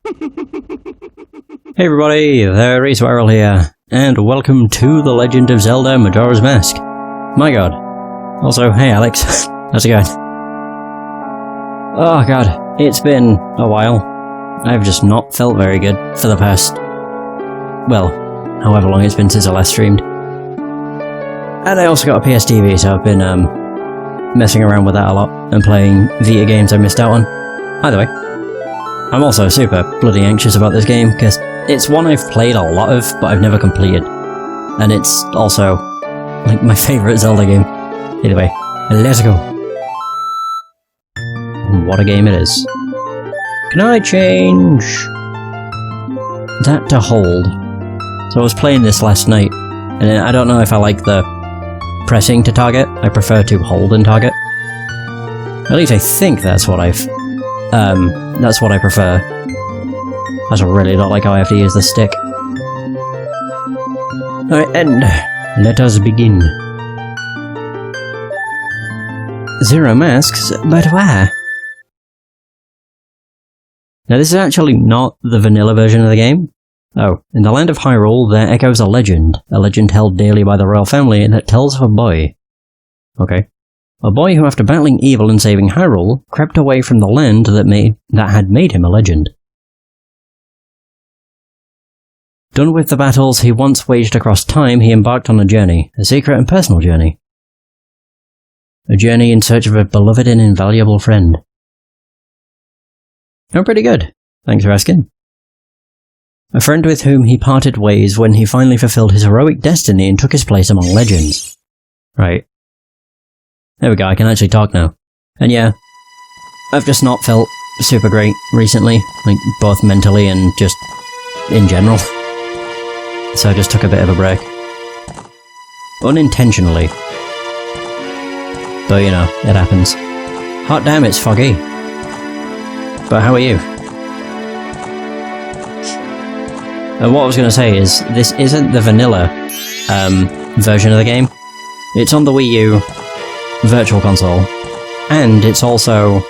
Hey everybody, there is Hyrule here, and welcome to The Legend of Zelda Majora's Mask. My god. Also, hey Alex, how's it going? Oh god, it's been a while. I've just not felt very good for the past, well, however long it's been since I last streamed. And I also got a PS TV, so I've been messing around with that a lot, and playing Vita games I missed out on. Either way, I'm also super bloody anxious about this game, because it's one I've played a lot of, but I've never completed. And it's also, like, my favourite Zelda game. Either way, let's go. What a game it is. Can I change that to hold? So I was playing this last night, and I don't know if I like the pressing to target. I prefer to hold and target. At least I think that's what I prefer. I just really don't like how I have to use the stick. Alright, and let us begin. 0 masks, but where? Now this is actually not the vanilla version of the game. Oh, in the land of Hyrule there echoes a legend held dearly by the royal family that tells of a boy. Okay. A boy who, after battling evil and saving Hyrule, crept away from the land that had made him a legend. Done with the battles he once waged across time, he embarked on a journey, a secret and personal journey. A journey in search of a beloved and invaluable friend. Oh, pretty good. Thanks for asking. A friend with whom he parted ways when he finally fulfilled his heroic destiny and took his place among legends. Right. There we go, I can actually talk now. And yeah, I've just not felt super great recently, like both mentally and just in general. So I just took a bit of a break. Unintentionally. But you know, it happens. Hot damn, it's foggy. But how are you? And what I was going to say is, this isn't the vanilla version of the game. It's on the Wii U Virtual Console, and it's also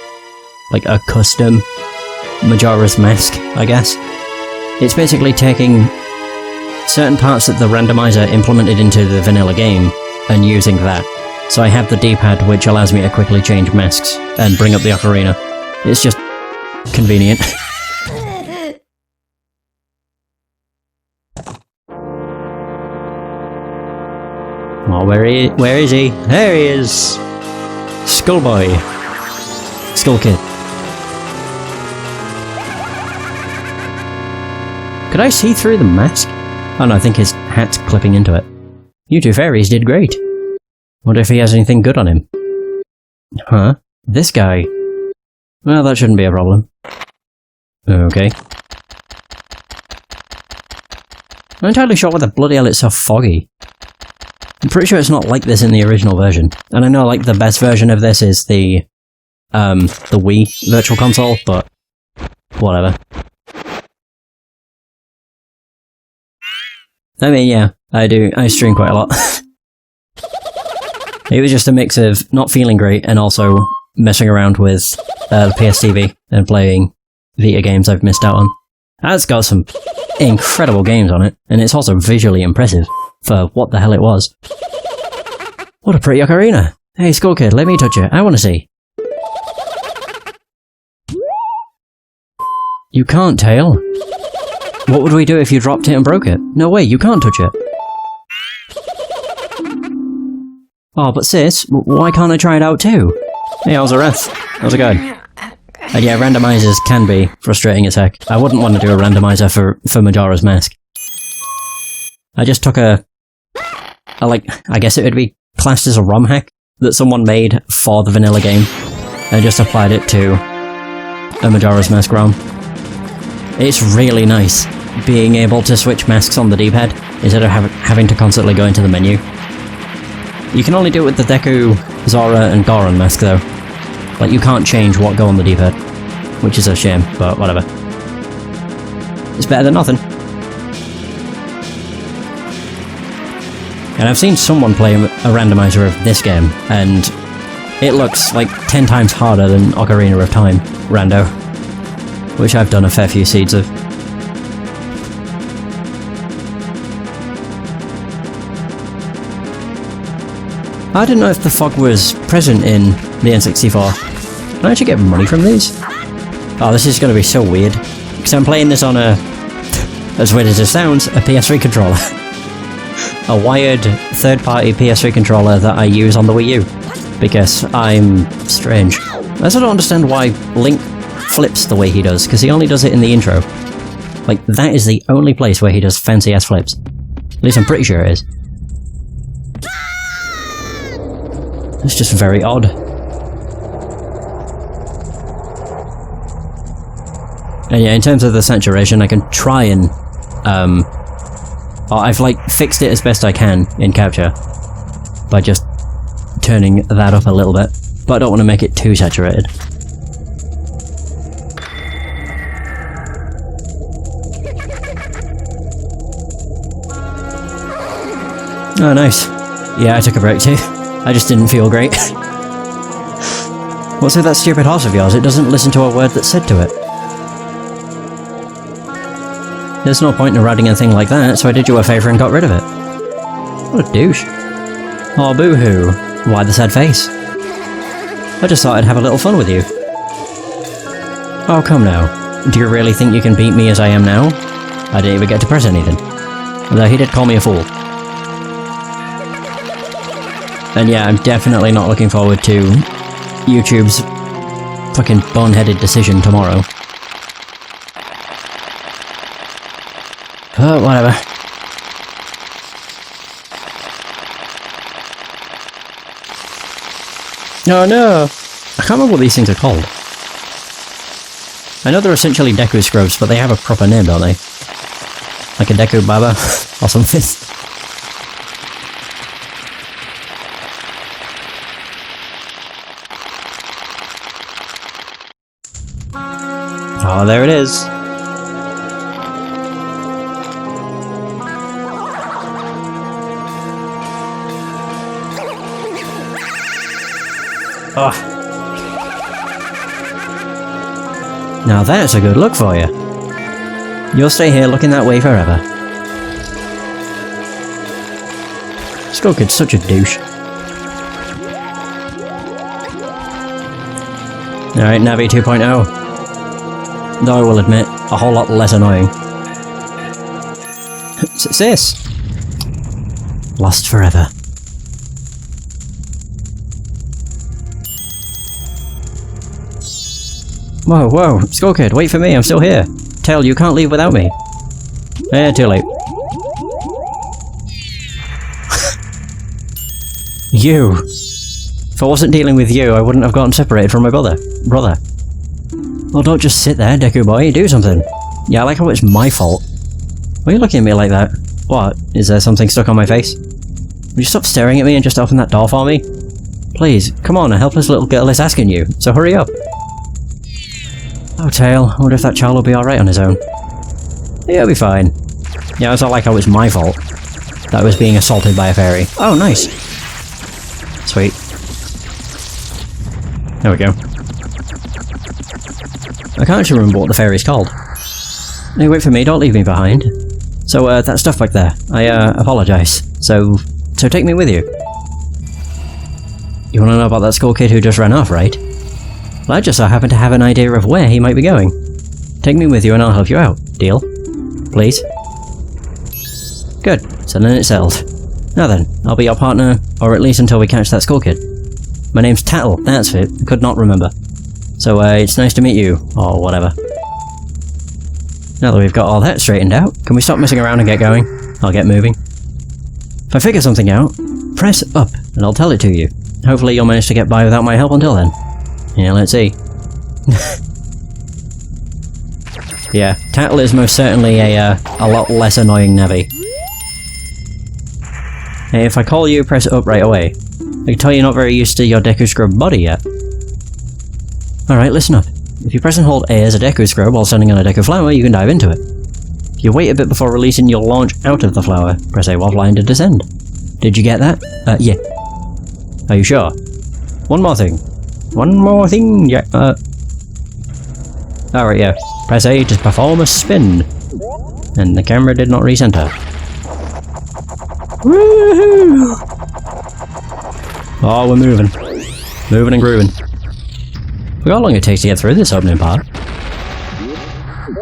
like a custom Majora's Mask, I guess. It's basically taking certain parts that the randomizer implemented into the vanilla game and using that. So I have the D-pad, which allows me to quickly change masks and bring up the ocarina. It's just convenient. Oh, where is he? There he is! Skullboy. Skull Kid. Could I see through the mask? Oh no, I think his hat's clipping into it. You two fairies did great. Wonder if he has anything good on him. Huh? This guy? Well, that shouldn't be a problem. Okay. I'm not entirely sure why the bloody hell it's so foggy. I'm pretty sure it's not like this in the original version. And I know, like, the best version of this is the Wii Virtual Console, but whatever. I mean, yeah, I stream quite a lot. It was just a mix of not feeling great and also messing around with the PS TV and playing Vita games I've missed out on. It's got some incredible games on it, and it's also visually impressive for what the hell it was. What a pretty ocarina! Hey, Skull Kid, let me touch it. I want to see. You can't, Tail. What would we do if you dropped it and broke it? No way, you can't touch it. Oh, but sis, why can't I try it out too? Hey, how's the rest? How's it going? And yeah, randomizers can be frustrating as heck. I wouldn't want to do a randomizer for Majora's Mask. I just took I guess it would be classed as a ROM hack that someone made for the vanilla game, and just applied it to a Majora's Mask ROM. It's really nice being able to switch masks on the D-pad instead of having to constantly go into the menu. You can only do it with the Deku, Zora, and Goron mask though. Like, you can't change what go on the D-pad, which is a shame, but whatever. It's better than nothing. And I've seen someone play a randomizer of this game, and it looks like 10 times harder than Ocarina of Time, rando. which I've done a fair few seeds of. I didn't know if the fog was present in the N64. Can I actually get money from these? Oh, this is going to be so weird. Because I'm playing this on a, as weird as it sounds, a PS3 controller. A wired third-party PS3 controller that I use on the Wii U. Because I'm strange. I also don't understand why Link flips the way he does, because he only does it in the intro. Like, that is the only place where he does fancy-ass flips. At least I'm pretty sure it is. It's just very odd. And yeah, in terms of the saturation, I can try and, I've like fixed it as best I can in capture by just turning that up a little bit, but I don't want to make it too saturated. Oh, nice. Yeah, I took a break too. I just didn't feel great. What's with that stupid horse of yours? It doesn't listen to a word that's said to it. There's no point in riding a thing like that, so I did you a favour and got rid of it. What a douche. Oh, boo-hoo. Why the sad face? I just thought I'd have a little fun with you. Oh, come now. Do you really think you can beat me as I am now? I didn't even get to press anything. Although he did call me a fool. And yeah, I'm definitely not looking forward to YouTube's fucking boneheaded decision tomorrow. But whatever. Oh no! I can't remember what these things are called. I know they're essentially Deku Scrubs, but they have a proper name, don't they? Like a Deku Baba or something. Oh, there it is. Oh. Now that's a good look for you. You'll stay here looking that way forever. Skullkid's such a douche. Alright, Navi 2.0. Though I will admit, a whole lot less annoying. Sis! Lost forever. Whoa, whoa, Skullkid, wait for me, I'm still here. Tail, you can't leave without me. Eh, too late. You! If I wasn't dealing with you, I wouldn't have gotten separated from my brother. Well, don't just sit there, Deku boy, do something. Yeah, I like how it's my fault. Why are you looking at me like that? What? Is there something stuck on my face? Would you stop staring at me and just open that door for me? Please, come on, a helpless little girl is asking you, so hurry up. Oh, Tail, I wonder if that child will be alright on his own. Yeah, he'll be fine. Yeah, it's not like how it's my fault that I was being assaulted by a fairy. Oh, nice. Sweet. There we go. I can't actually remember what the fairy's called. Hey, wait for me, don't leave me behind. So, that stuff back there, I, apologise. So take me with you. You wanna know about that Skullkid who just ran off, right? Well, I just so happen to have an idea of where he might be going. Take me with you and I'll help you out. Deal? Please? Good. Selling it sells. Now then, I'll be your partner, or at least until we catch that Skullkid. My name's Tattle, that's it. Could not remember. So, it's nice to meet you, or whatever. Now that we've got all that straightened out, can we stop messing around and get going? I'll get moving. If I figure something out, press up, and I'll tell it to you. Hopefully you'll manage to get by without my help until then. Yeah, let's see. Yeah, Tattle is most certainly a lot less annoying Navi. Hey, if I call you, press up right away. I can tell you're not very used to your Deku Scrub body yet. Alright, listen up. If you press and hold A as a Deku Scrub while standing on a Deku Flower, you can dive into it. If you wait a bit before releasing, you'll launch out of the flower. Press A while flying to descend. Did you get that? Yeah. Are you sure? One more thing. One more thing, yeah, alright, yeah. Press A to perform a spin. And the camera did not recenter. Woohoo! Oh, we're moving. Moving and grooving. Look how long it takes to get through this opening part.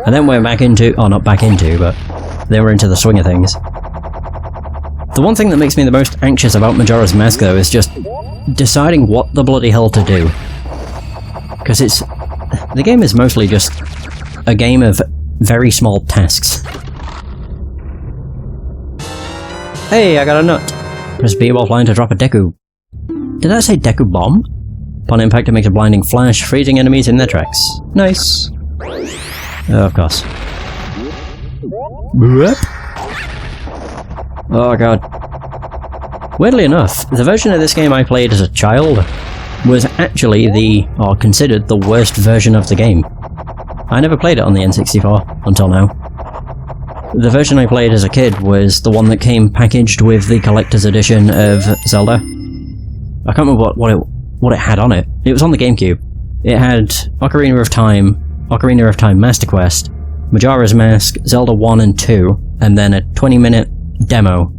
And then we're back into... oh, not back into, but... then we're into the swing of things. The one thing that makes me the most anxious about Majora's Mask, though, is just deciding what the bloody hell to do. Because it's... the game is mostly just a game of very small tasks. Hey, I got a nut! Press B while flying to drop a Deku. Did I say Deku Bomb? Upon impact it makes a blinding flash, freezing enemies in their tracks. Nice. Oh, of course. Oh god. Weirdly enough, the version of this game I played as a child was actually or considered the worst version of the game. I never played it on the N64 until now. The version I played as a kid was the one that came packaged with the collector's edition of Zelda. I can't remember what it had on it. It was on the GameCube. It had Ocarina of Time Master Quest, Majora's Mask, Zelda 1 and 2, and then a 20-minute demo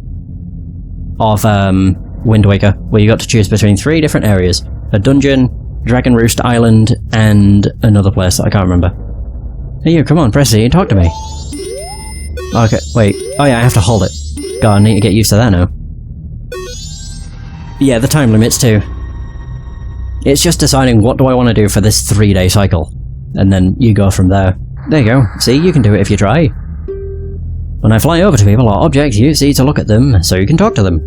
of Wind Waker, where you got to choose between 3 different areas. A dungeon, Dragon Roost Island, and another place that I can't remember. Hey you, come on, press it and talk to me. Okay, wait. Oh yeah, I have to hold it. God, I need to get used to that now. Yeah, the time limits too. It's just deciding what do I want to do for this 3-day cycle. And then you go from there. There you go. See, you can do it if you try. When I fly over to people or objects, use Z to look at them, so you can talk to them.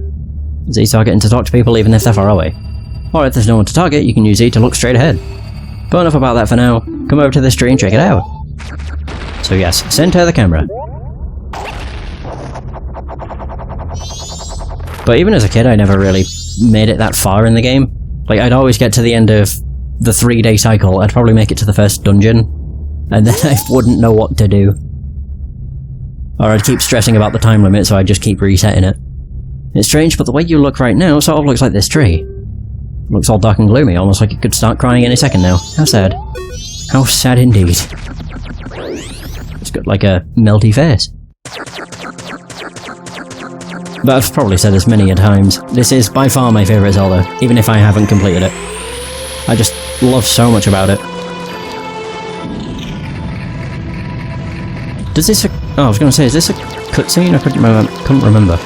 Z targeting to talk to people even if they're far away. Or if there's no one to target, you can use Z to look straight ahead. But enough about that for now. Come over to this tree and check it out. So yes, center the camera. But even as a kid, I never really made it that far in the game. Like, I'd always get to the end of the 3-day cycle, I'd probably make it to the first dungeon, and then I wouldn't know what to do. Or I'd keep stressing about the time limit, so I'd just keep resetting it. It's strange, but the way you look right now sort of looks like this tree. It looks all dark and gloomy, almost like it could start crying any second now. How sad. How sad indeed. It's got like a melty face. But I've probably said this many a times, this is by far my favourite Zelda, even if I haven't completed it. I just love so much about it. Does this... oh, I was going to say, is this a cutscene? I couldn't remember.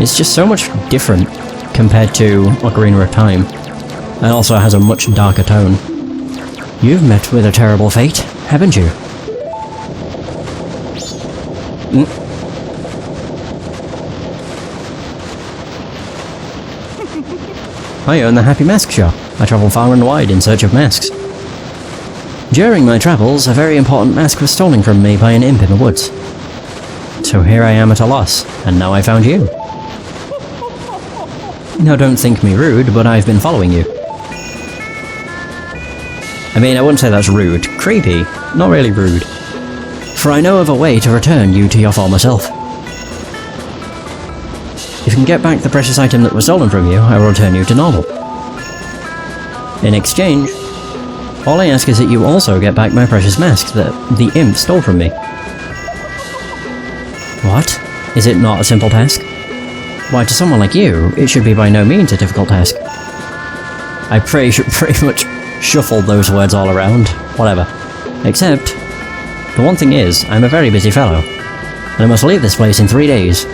It's just so much different compared to Ocarina of Time, and also has a much darker tone. You've met with a terrible fate, haven't you? I own the Happy Mask Shop. I travel far and wide in search of masks. During my travels, a very important mask was stolen from me by an imp in the woods. So here I am at a loss, and now I found you. Now don't think me rude, but I've been following you. I mean, I wouldn't say that's rude. Creepy. Not really rude. For I know of a way to return you to your former self. If you can get back the precious item that was stolen from you, I will return you to normal. In exchange, all I ask is that you also get back my precious mask that the imp stole from me. What? Is it not a simple task? Why, to someone like you, it should be by no means a difficult task. I pretty much shuffled those words all around. Whatever. Except, the one thing is, I'm a very busy fellow, and I must leave this place in 3 days.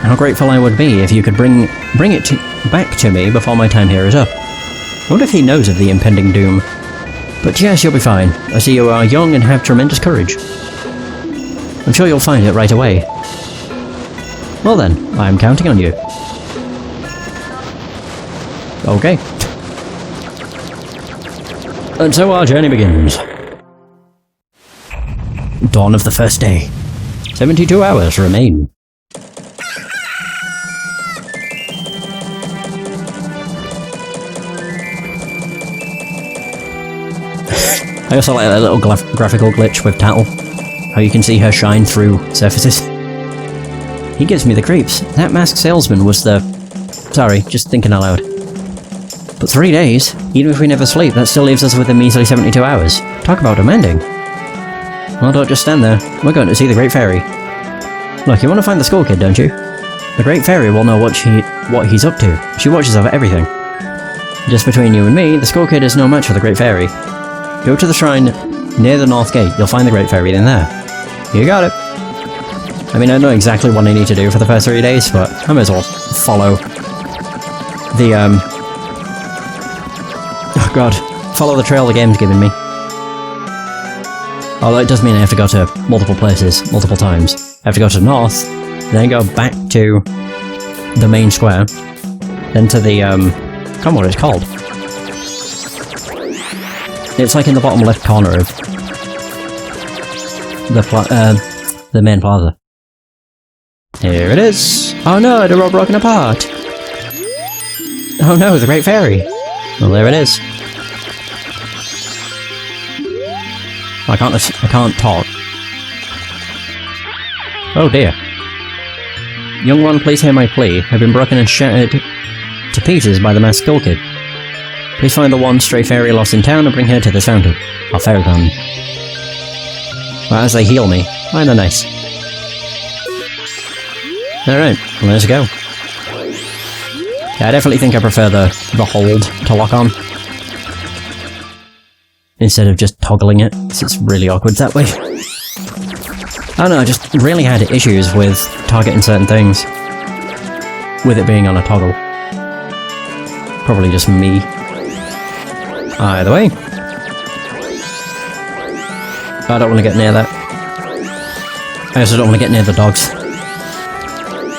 How grateful I would be if you could bring it back to me before my time here is up. I wonder if he knows of the impending doom. But yes, you'll be fine. I see you are young and have tremendous courage. I'm sure you'll find it right away. Well then, I'm counting on you. Okay. And so our journey begins. Dawn of the first day. 72 hours remain. I also like that little graphical glitch with Tattle. How you can see her shine through surfaces. He gives me the creeps. That masked salesman was the... Sorry, just thinking out loud. But 3 days? Even if we never sleep, that still leaves us with a measly 72 hours. Talk about demanding. Well, don't just stand there. We're going to see the Great Fairy. Look, you want to find the school kid, don't you? The Great Fairy will know what he's up to. She watches over everything. Just between you and me, the school kid is no match for the Great Fairy. Go to the shrine near the North Gate. You'll find the Great Fairy in there. You got it. I mean, I know exactly what I need to do for the first 3 days, but I may as well follow the, oh god. Follow the trail the game's given me. Although it does mean I have to go to multiple places, multiple times. I have to go to North, then go back to the main square, then to the, I can't remember what it's called. It's like in the bottom left corner of the main plaza. Here it is! Oh no, they're all broken apart! Oh no, the Great Fairy! Well, there it is. I can't talk. Oh dear. Young one, please hear my plea. I've been broken and shattered to pieces by the masked school kid. Please find the one stray fairy lost in town and bring her to this fountain. Our fairy fountain. Well, as they heal me, they're nice. Alright, well, let's go. Yeah, I definitely think I prefer the hold to lock on. Instead of just toggling it, because it's really awkward that way. I don't know, I just really had issues with targeting certain things. With it being on a toggle. Probably just me. Either way. I don't want to get near that. I also don't want to get near the dogs.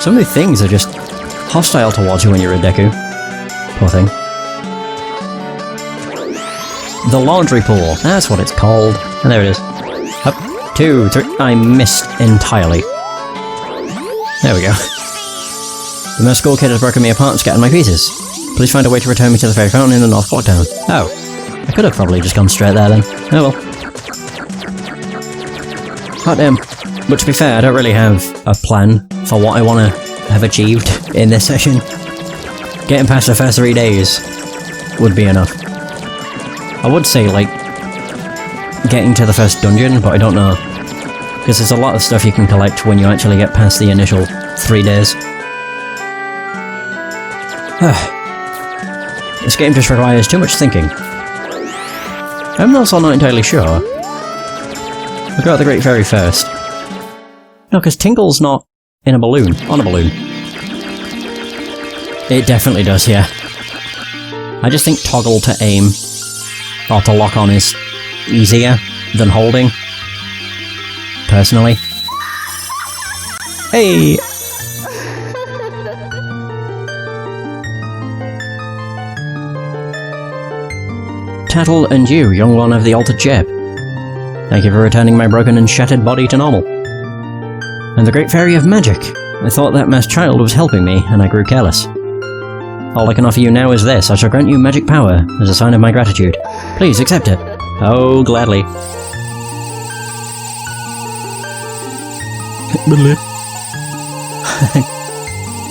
So many things are just hostile towards you when you're a Deku. Poor thing. The laundry pool, that's what it's called. And there it is. Up, 2, 3, I missed entirely. There we go. The masked school kid has broken me apart and scattered my pieces. Please find a way to return me to the fairy fountain in the North Block Town. Oh. I could have probably just gone straight there then. Oh well. Hot damn. But to be fair, I don't really have a plan for what I want to have achieved in this session. Getting past the first 3 days would be enough. I would say, like, getting to the first dungeon, but I don't know. Because there's a lot of stuff you can collect when you actually get past the initial 3 days. This game just requires too much thinking. I'm also not entirely sure. We'll go at the Great Fairy first. No, because Tingle's not in a balloon. On a balloon. It definitely does, yeah. I just think toggle to aim, or to lock on, is easier than holding. Personally. Hey! Tattle and you, young one of the altered shape. Thank you for returning my broken and shattered body to normal. And the Great Fairy of Magic. I thought that masked child was helping me, and I grew careless. All I can offer you now is this. I shall grant you magic power, as a sign of my gratitude. Please, accept it. Oh, gladly.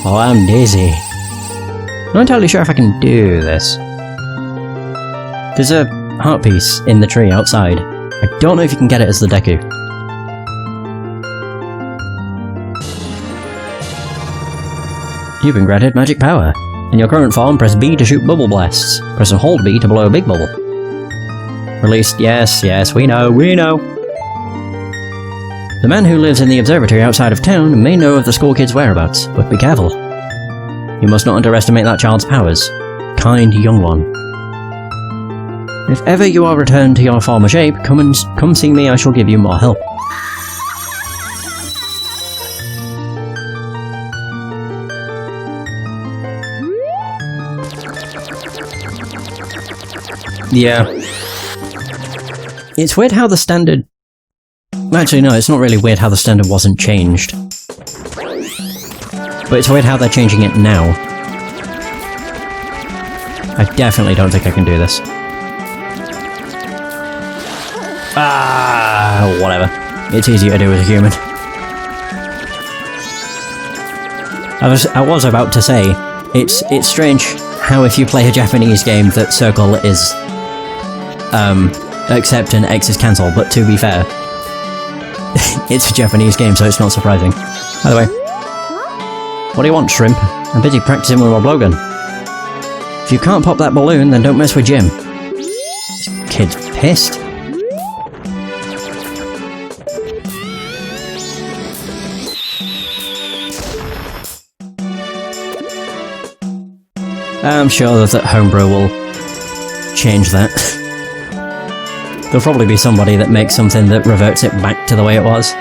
Oh, I'm dizzy. I'm not entirely sure if I can do this. There's a heart piece in the tree outside. I don't know if you can get it as the Deku. You've been granted magic power. In your current form, press B to shoot bubble blasts. Press and hold B to blow a big bubble. Released, yes, we know. The man who lives in the observatory outside of town may know of the school kid's whereabouts, but be careful. You must not underestimate that child's powers. Kind young one. If ever you are returned to your former shape, come see me, I shall give you more help. Yeah. It's weird how the standard... Actually, no, it's not really weird how the standard wasn't changed. But it's weird how they're changing it now. I definitely don't think I can do this. Ah, whatever. It's easier to do as a human. I was about to say, it's strange how if you play a Japanese game that circle is accept and X is cancel, but to be fair, it's a Japanese game, so it's not surprising. By the way, what do you want, shrimp? I'm busy practicing with my blowgun. If you can't pop that balloon, then don't mess with Jim. This kid's pissed. I'm sure that Homebrew will change that. There'll probably be somebody that makes something that reverts it back to the way it was.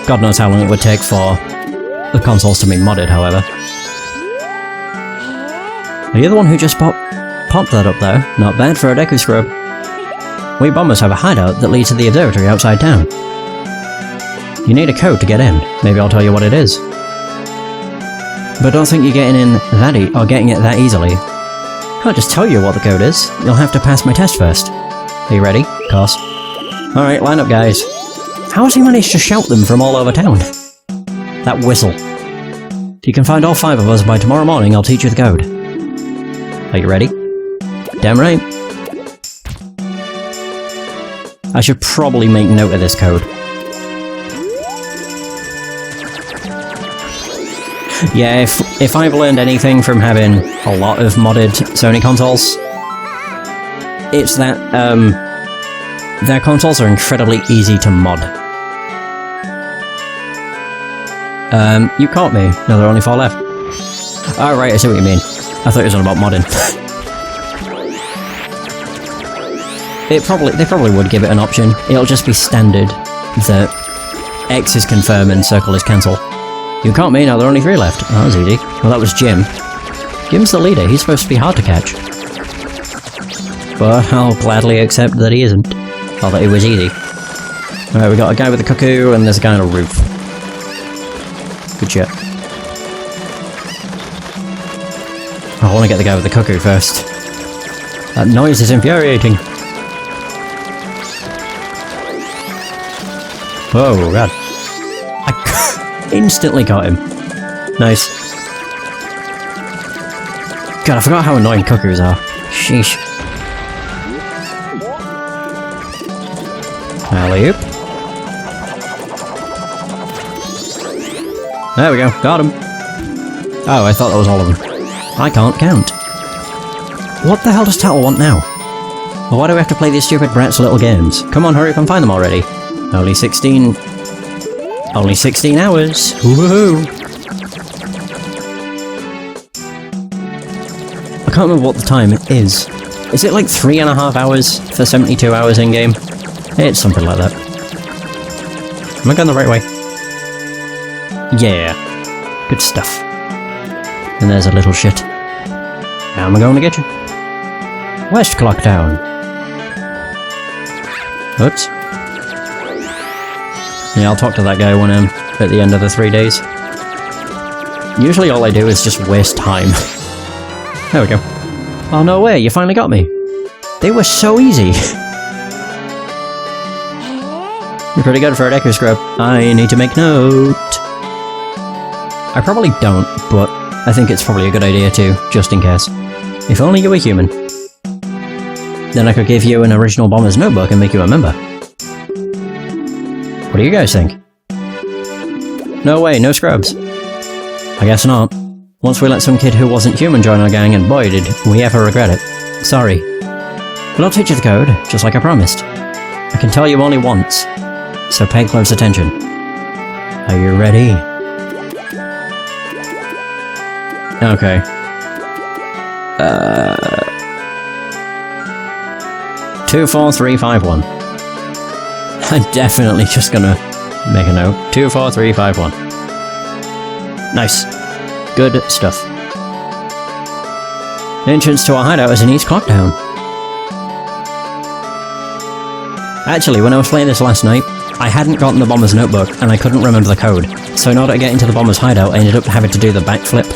God knows how long it would take for the consoles to be modded, however. Are you the one who just popped that up there? Not bad for a Deku scrub. We bombers have a hideout that leads to the observatory outside town. You need a code to get in. Maybe I'll tell you what it is. But don't think you're getting in or getting it that easily. Can't just tell you what the code is. You'll have to pass my test first. Are you ready? Of course. Alright, line up, guys. How has he managed to shout them from all over town? That whistle. If you can find all 5 of us by tomorrow morning, I'll teach you the code. Are you ready? Damn right. I should probably make note of this code. Yeah, if I've learned anything from having a lot of modded Sony consoles, it's that, their consoles are incredibly easy to mod. You caught me. No, there are only 4 left. Oh, right, I see what you mean. I thought it was all about modding. They probably would give it an option. It'll just be standard that X is confirm and circle is cancel. You caught me, now there are only 3 left. Oh, that was easy. Well, that was Jim. Jim's the leader, he's supposed to be hard to catch. But I'll gladly accept that he isn't. Or that it was easy. Alright, we got a guy with a cuckoo, and there's a guy on a roof. Good shit. I want to get the guy with the cuckoo first. That noise is infuriating. Whoa, God. Instantly got him. Nice. God, I forgot how annoying cuckoos are. Sheesh. Alley-oop. There we go, got him. Oh, I thought that was all of them. I can't count. What the hell does Tattle want now? Well, why do we have to play these stupid brats' little games? Come on, hurry up and find them already. Only 16 hours! Woohoo! I can't remember what the time is. Is it like 3.5 hours for 72 hours in-game? It's something like that. Am I going the right way? Yeah. Good stuff. And there's a little shit. How am I going to get you? West Clock Town. Oops. Yeah, I'll talk to that guy when I'm at the end of the 3 days. Usually all I do is just waste time. There we go. Oh, no way, you finally got me. They were so easy. You're pretty good for a Deku scrub. I need to make note. I probably don't, but I think it's probably a good idea too, just in case. If only you were human. Then I could give you an original Bomber's Notebook and make you a member. What do you guys think? No way, no scrubs. I guess not. Once we let some kid who wasn't human join our gang, and boy did we ever regret it. Sorry. But I'll teach you the code, just like I promised. I can tell you only once, so pay close attention. Are you ready? Okay. 24351. I'm definitely just gonna make a note. 24351. Nice. Good stuff. The entrance to our hideout is in East Clocktown. Actually, when I was playing this last night, I hadn't gotten the Bomber's Notebook and I couldn't remember the code. So in order to get into the Bomber's hideout, I ended up having to do the backflip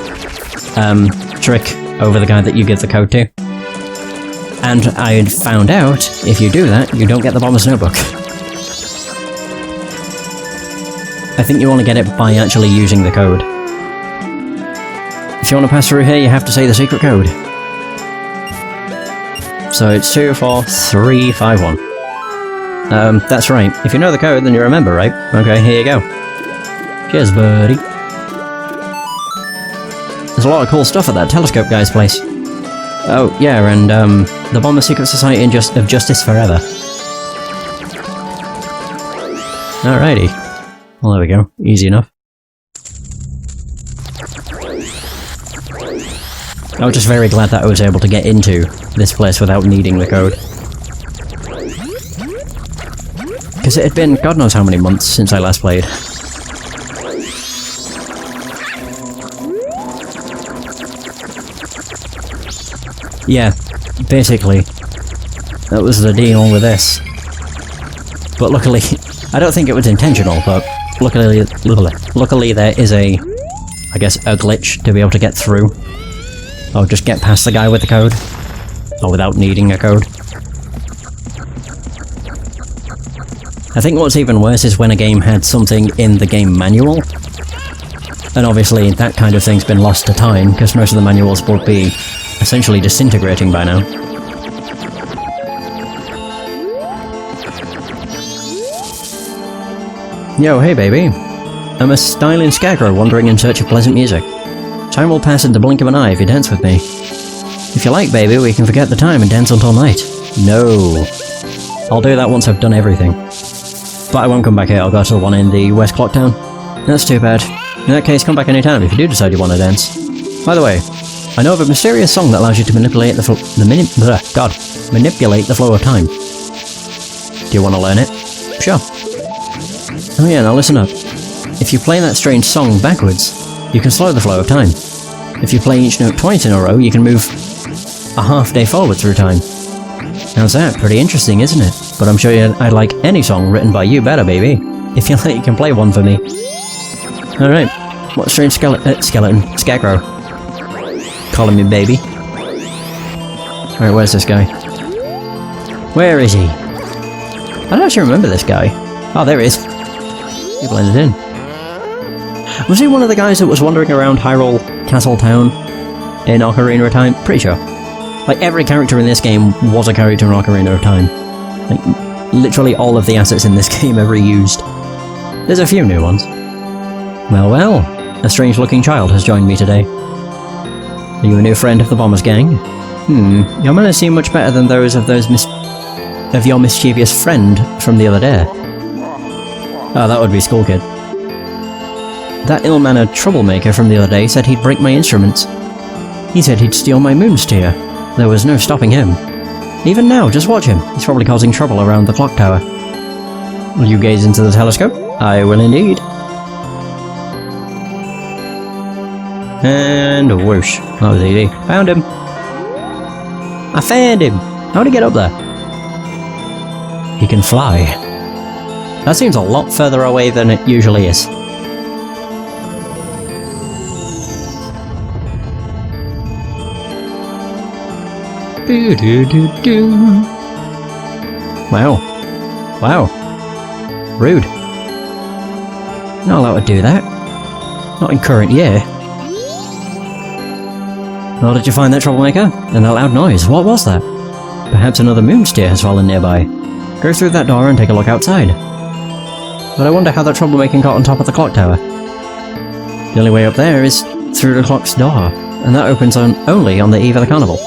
trick over the guy that you give the code to. And I had found out, if you do that, you don't get the Bomber's Notebook. I think you only get it by actually using the code. if you want to pass through here, you have to say the secret code. So it's 24351. That's right. If you know the code, then you remember, right? Okay, here you go. Cheers, buddy. There's a lot of cool stuff at that telescope guy's place. Oh, yeah, and, the Bomber Secret Society of Justice Forever. Alrighty. Well, there we go. Easy enough. I was just very glad that I was able to get into this place without needing the code. Because it had been God knows how many months since I last played. Yeah, basically, that was the deal with this. But luckily, I don't think it was intentional, but luckily there is a, I guess, a glitch to be able to get through. Or just get past the guy with the code. Or without needing a code. I think what's even worse is when a game had something in the game manual. And obviously that kind of thing's been lost to time, because most of the manuals would be essentially disintegrating by now. Yo, hey baby. I'm a styling scarecrow wandering in search of pleasant music. Time will pass in the blink of an eye if you dance with me. If you like, baby, we can forget the time and dance until night. No. I'll do that once I've done everything. But I won't come back here, I'll go to the one in the West Clock Town. That's too bad. In that case, come back anytime if you do decide you want to dance. By the way, I know of a mysterious song that allows you to manipulate manipulate the flow of time. Do you want to learn it? Sure. Oh yeah, now listen up. If you play that strange song backwards, you can slow the flow of time. If you play each note twice in a row, you can move a half day forward through time. How's that? Pretty interesting, isn't it? But I'm sure I'd like any song written by you better, baby. If you like, you can play one for me. Alright. What strange scarecrow. Calling me baby. Alright, where's this guy? Where is he? I don't actually remember this guy. Oh, there he is. He blended in. Was he one of the guys that was wandering around Hyrule Castle Town in Ocarina of Time? Pretty sure. Like, every character in this game was a character in Ocarina of Time. Like, literally all of the assets in this game are reused. There's a few new ones. Well, well, a strange-looking child has joined me today. Are you a new friend of the Bomber's gang? Your manners seem much better than those of your mischievous friend from the other day. Oh, that would be Skull Kid. That ill-mannered troublemaker from the other day said he'd break my instruments. He said he'd steal my moonsteer. There was no stopping him. Even now, just watch him. He's probably causing trouble around the clock tower. Will you gaze into the telescope? I will indeed. And whoosh. That was easy. Found him. I found him. How'd he get up there? He can fly. That seems a lot further away than it usually is. Wow. Wow. Rude. Not allowed to do that. Not in current year. Well, did you find that troublemaker? And that loud noise, what was that? Perhaps another moonsteer has fallen nearby. Go through that door and take a look outside. But I wonder how that troublemaker got on top of the clock tower. The only way up there is through the clock's door, and that opens only on the eve of the carnival.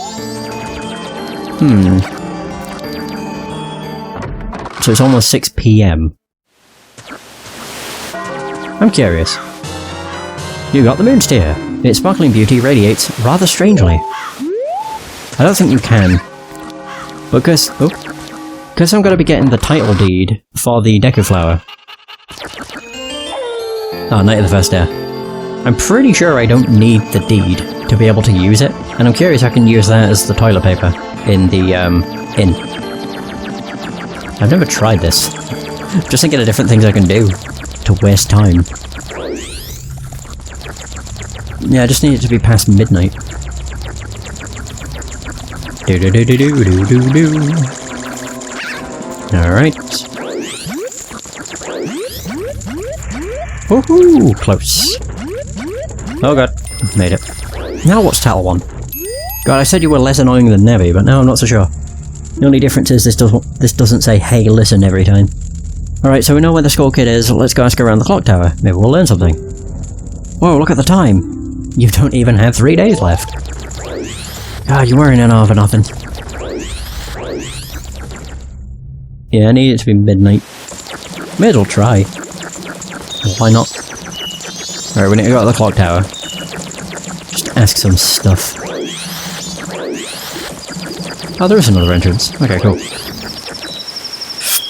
So it's almost 6 PM. I'm curious. You got the moonsteer. Its sparkling beauty radiates rather strangely. I don't think you can. Because I'm going to be getting the title deed for the Deku Flower. Oh, Night of the First Air. I'm pretty sure I don't need the deed to be able to use it, and I'm curious how I can use that as the toilet paper in the, inn. I've never tried this. Just thinking of different things I can do to waste time. Yeah, I just need it to be past midnight. Alright. Woohoo! Close. Oh god, made it. Now what's Tattle 1? God, I said you were less annoying than Nebby, but now I'm not so sure. The only difference is this doesn't say, hey, listen every time. Alright, so we know where the Skull Kid is, let's go ask her around the clock tower. Maybe we'll learn something. Whoa, look at the time! You don't even have 3 days left. God, you're wearing an hour for nothing. Yeah, I need it to be midnight. May as well try. Why not? Alright, we need to go to the clock tower. Just ask some stuff. Oh, there is another entrance. Okay, cool.